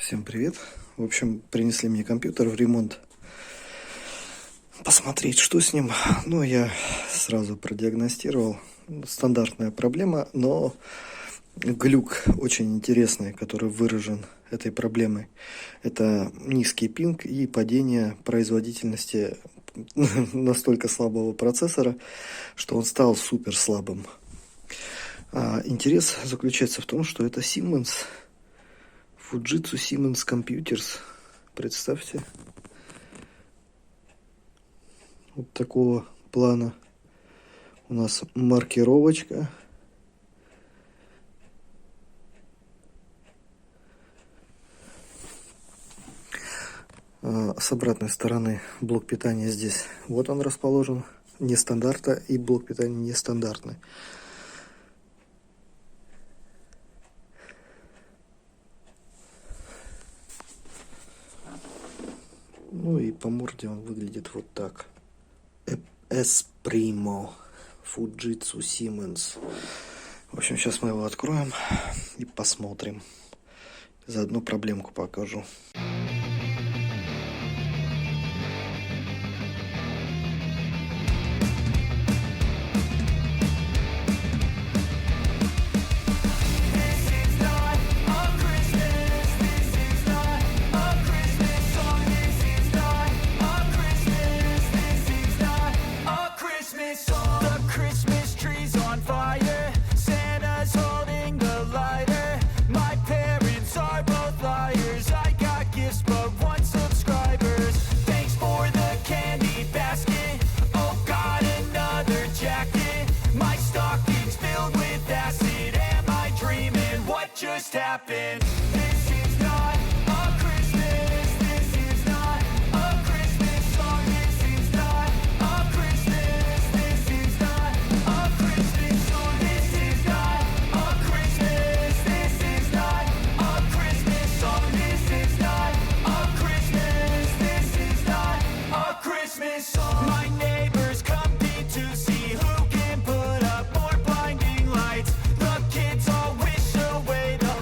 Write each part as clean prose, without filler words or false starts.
Всем привет. В общем, принесли мне компьютер в ремонт. Посмотреть, что с ним. Ну, я сразу продиагностировал. Стандартная проблема, но глюк очень интересный, который выражен этой проблемой. Это низкий пинг и падение производительности настолько слабого процессора, что он стал супер слабым. Интерес заключается в том, что это Siemens. Fujitsu Siemens Computers. Представьте. Вот такого плана у нас маркировочка. С обратной стороны блок питания здесь. Вот он расположен. Нестандарта и блок питания нестандартный. Ну и по морде он выглядит вот так. S Primo Fujitsu Siemens. В общем, сейчас мы его откроем и посмотрим. Заодно проблемку покажу. Happened. This is not a Christmas. This is not a Christmas song. This is not a Christmas. This is not a Christmas song. This is not a Christmas. This is not a Christmas song. This is not a Christmas. This is not a Christmas song. My neighbors compete to see who can put up more blinding lights. The kids all wish away the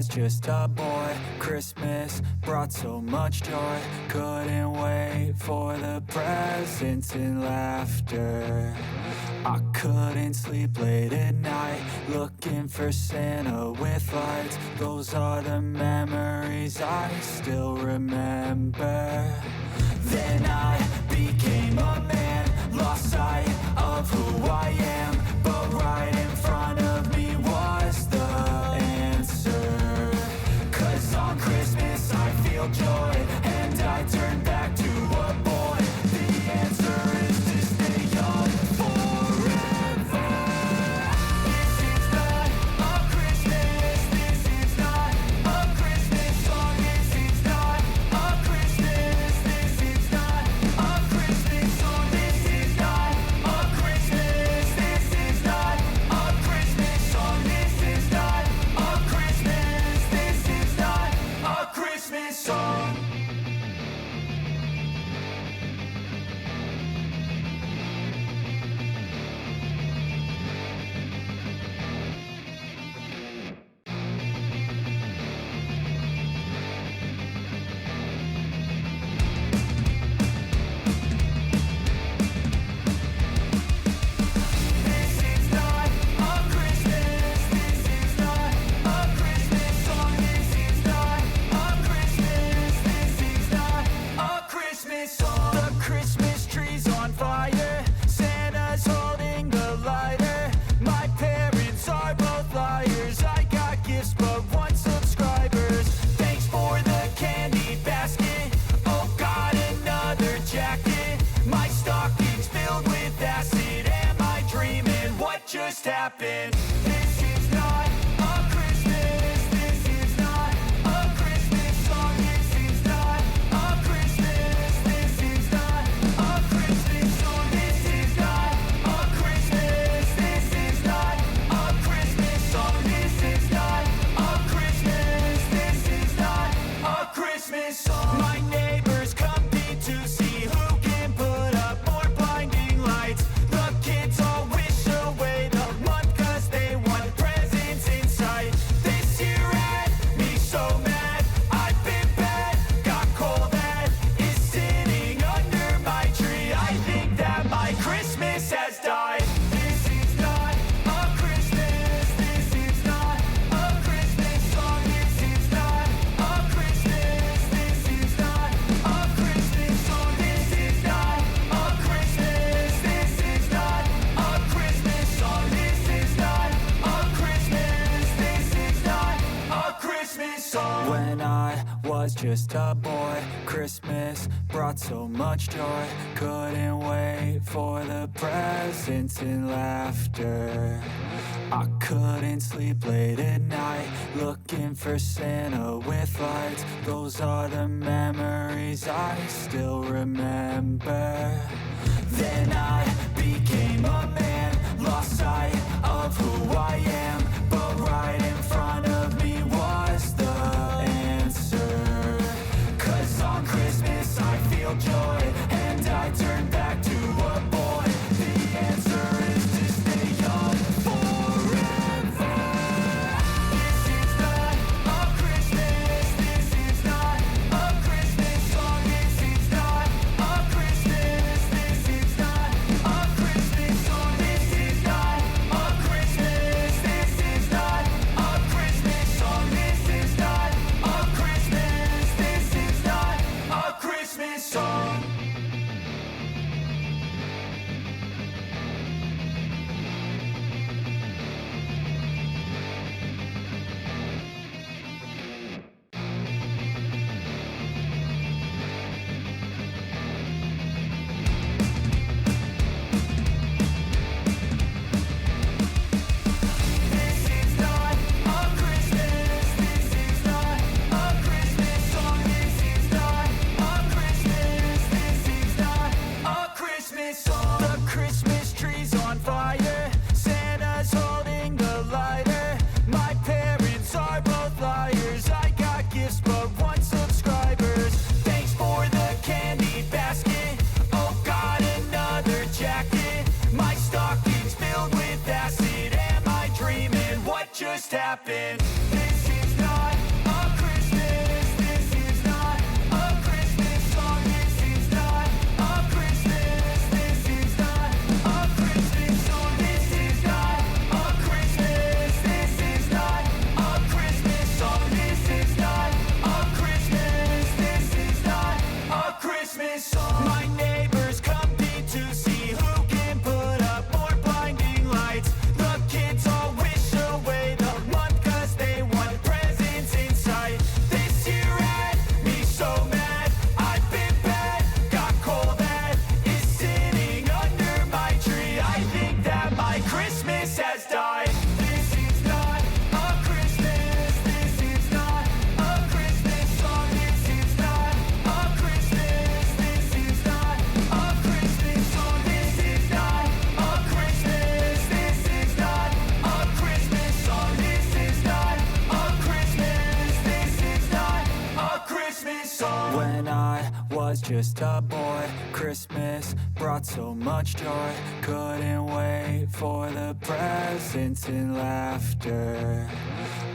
just a boy. Christmas brought so much joy. Couldn't wait for the presents and laughter. I couldn't sleep late at night, looking for Santa with lights. Those are the memories I still remember. Then I became a man, lost sight of who I am. But right in front of me was the answer. On Christmas I feel joy, and I turn back to a boy. The answer is to stay young forever. This is not a Christmas. This is not a Christmas song. This is not a Christmas. This is not a Christmas song. This is not a Christmas. This just happened? This is not a Christmas. This is not a Christmas song. This is not a Christmas. This is not a Christmas song. This is not a Christmas. This is not a Christmas song. This is not a Christmas. This is not a Christmas song. My neighbors compete to see who can put up more blinding lights. The kids all wish away the month 'cause they want presents in sight. This year had me so mad. I've been bad, got coal that is sitting under my tree. I think that my Christmas has died. This is not a Christmas. This is not a Christmas song. This is not a Christmas. This is not a Christmas song. This is not a Christmas. This is not a Christmas song. This is not a Christmas. This is not a Christmas song. When I was just a boy, Christmas brought so much joy. Couldn't wait for the presents and laughter. I couldn't sleep late at night, looking for Santa with lights. Those are the memories I still remember. Then I became a man, lost sight of who I am. But right in front of me was the answer. 'Cause on Christmas I feel joy, and I turn back to a boy. The answer is to stay young forever. This is not a Christmas. This is not a Christmas song. This is not a Christmas. This is not a Christmas song. This is not a Christmas. This is not a Christmas song. This is not a Christmas. This is not a Christmas song. This is not a Christmas. This is not a Christmas song. This is not a Christmas. This is not a Christmas song. The Christmas tree's on fire. Santa's holding the lighter. My parents are both liars. I got gifts but one subscribers. Thanks for the candy basket. Oh, got another jacket. My stocking's filled with acid. Am I dreaming? What just happened? This is not a Christmas. This is not a Christmas song. This is not a Christmas. This is not a Christmas song. This is not a Christmas. This is not a Christmas song. This is not a Christmas. This is not a Christmas song. My neighbors compete to see who can put up more blinding lights. The kids all wish away the month 'cause they want presents in sight. This year had me so mad. I've been bad, got coal that is sitting under my tree. I think that my Christmas has died. This is not a Christmas. This is not a Christmas song. This is not a Christmas. This is not a Christmas song. This is not a Christmas. This is not a Christmas song. This is not a Christmas. This is not a Christmas song. When I was just a boy, Christmas brought so much joy. Couldn't wait for the presents and laughter.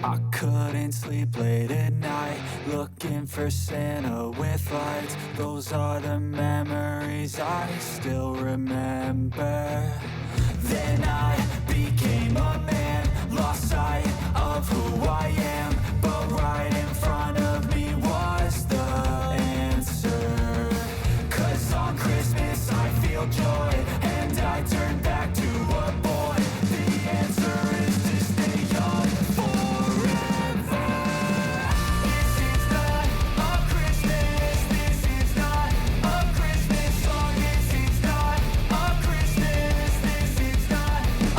I couldn't sleep late at night, looking for Santa with lights. Those are the memories I still remember. Then I became a man, lost sight of who I am. But right in front of me was the answer. 'Cause on Christmas I feel joy, and I turn back to a boy. The answer is to stay young forever. This is not a Christmas. This is not a Christmas song. This is not a Christmas. This is not a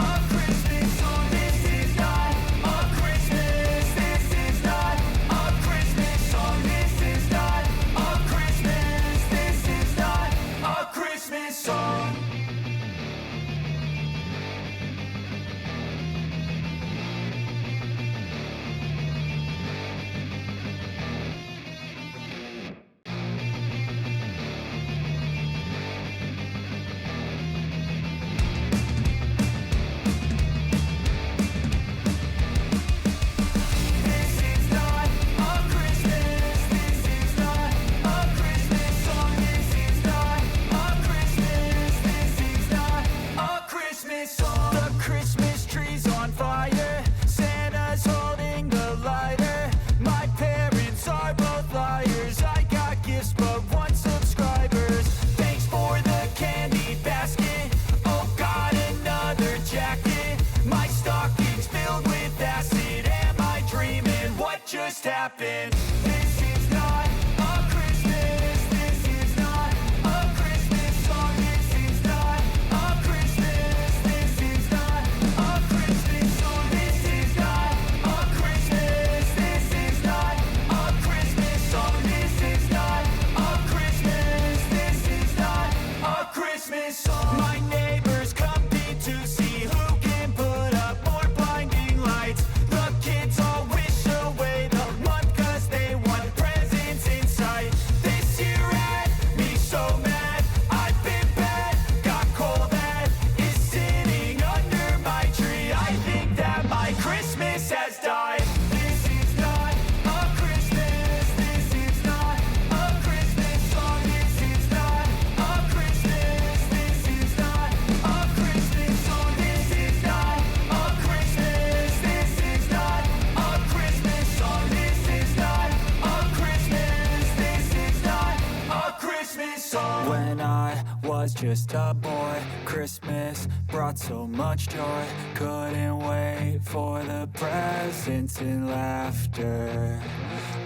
happened. This is not a Christmas. This is not a Christmas song. This is not a Christmas. This is not a Christmas song. This is not a Christmas. This is not a Christmas song. This is not a Christmas. This is not a Christmas song. My neighbors compete to see who can put up more blinding lights. The kids all wish away the month 'cause they want presents in sight. This year had me so mad, I've been bad, got coal that is sitting under my tree. I think that my Christmas has died. This is not a Christmas. This is not a Christmas song. This is not a Christmas. This is not a Christmas song. This is not a Christmas. This is not a Christmas song. This is not a Christmas. This is not a Christmas song. When I was just a boy, Christmas brought so much joy. Couldn't wait for the presents and laughter.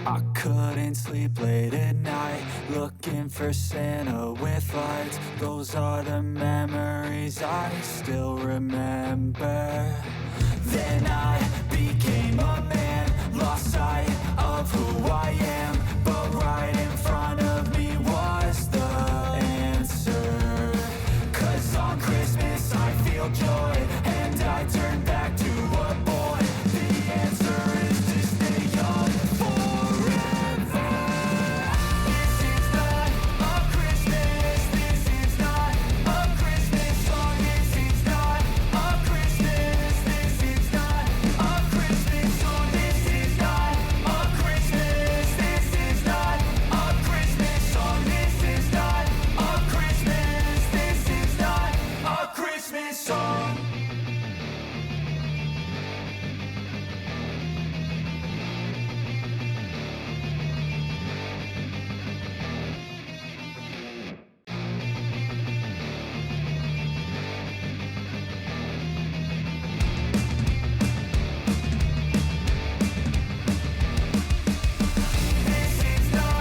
I couldn't sleep late at night, looking for Santa with lights. Those are the memories I still remember. Then I became a man, lost sight of who I am, but right in front of me was the answer. 'Cause on Christmas I feel joy, and I turn back to a boy. The answer is to stay young forever. This is not a Christmas. This is not a Christmas song. This is not a Christmas. This is not a Christmas song. This is not a Christmas. This is not a Christmas song. This is not a Christmas. This is not a Christmas song. This is not a Christmas. This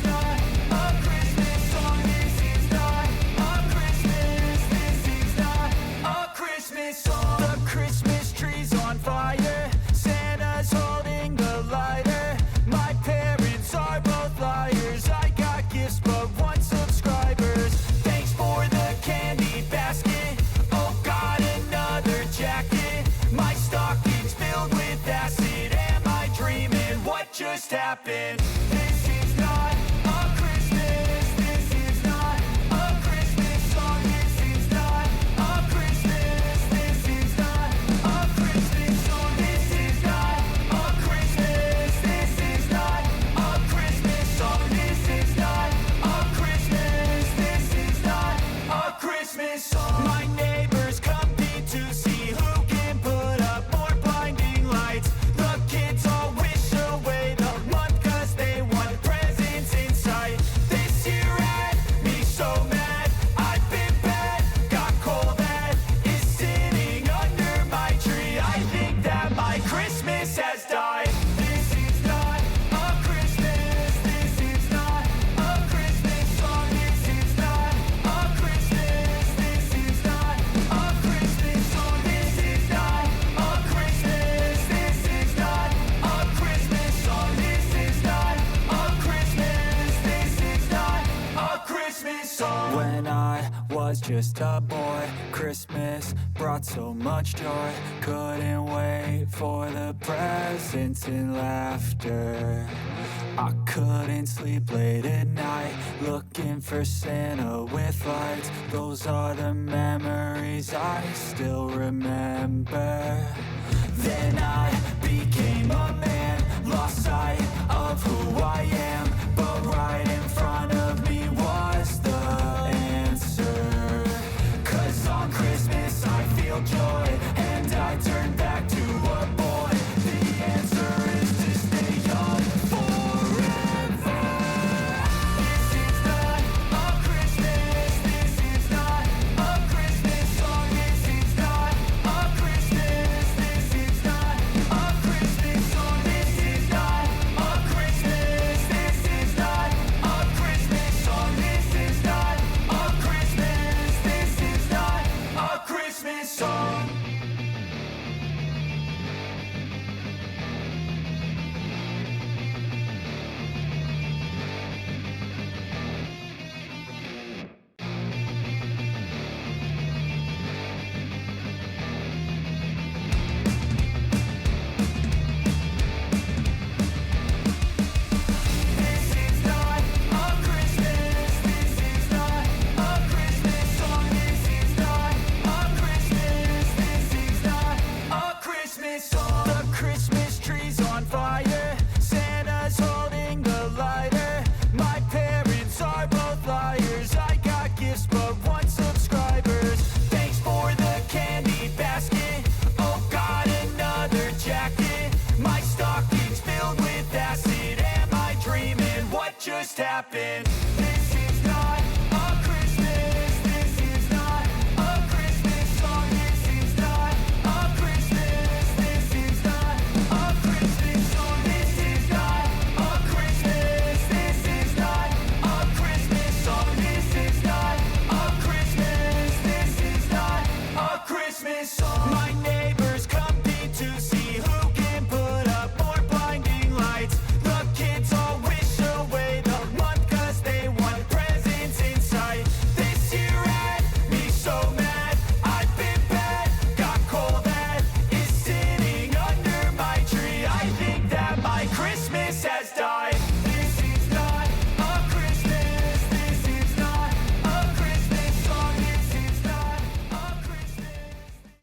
is not a Christmas song. This is not a Christmas. This is not a Christmas song. The Christmas tree's on fire. Santa's holding the lighter. My parents are both liars. I got gifts but one subscribers. Thanks for the candy basket. Oh, got another jacket. My stocking's filled with acid. Am I dreaming? What just happened? This is not a Christmas. This is not a Christmas song. This is not a Christmas. This is not a Christmas song. This is not a Christmas. This is not a Christmas song. This is not a Christmas. This is not a Christmas song. My neighbors compete to see who can put up more blinding lights. The kids all wish away the month 'cause they want presents in sight. This year had me so mad, I've been bad, got coal that is sitting under my tree. I think that my Christmas has died. This is not a Christmas. This is not a Christmas song. This is not a Christmas. This is not a Christmas song. This is not a Christmas. This is not a Christmas song. This is not a Christmas. This is not a Christmas song. When I was just a boy, Christmas brought so much joy. Couldn't wait for the presents and laughter. I couldn't sleep late at night, looking for Santa with lights. Those are the memories I still remember. Then I became a man, lost sight of who I am, but right in front of me was the answer. 'Cause on Christmas I feel joy, and I turn back to a boy. The answer is to stay young forever. This is not a Christmas. This is not a Christmas song. This is not a Christmas. This is not a Christmas again.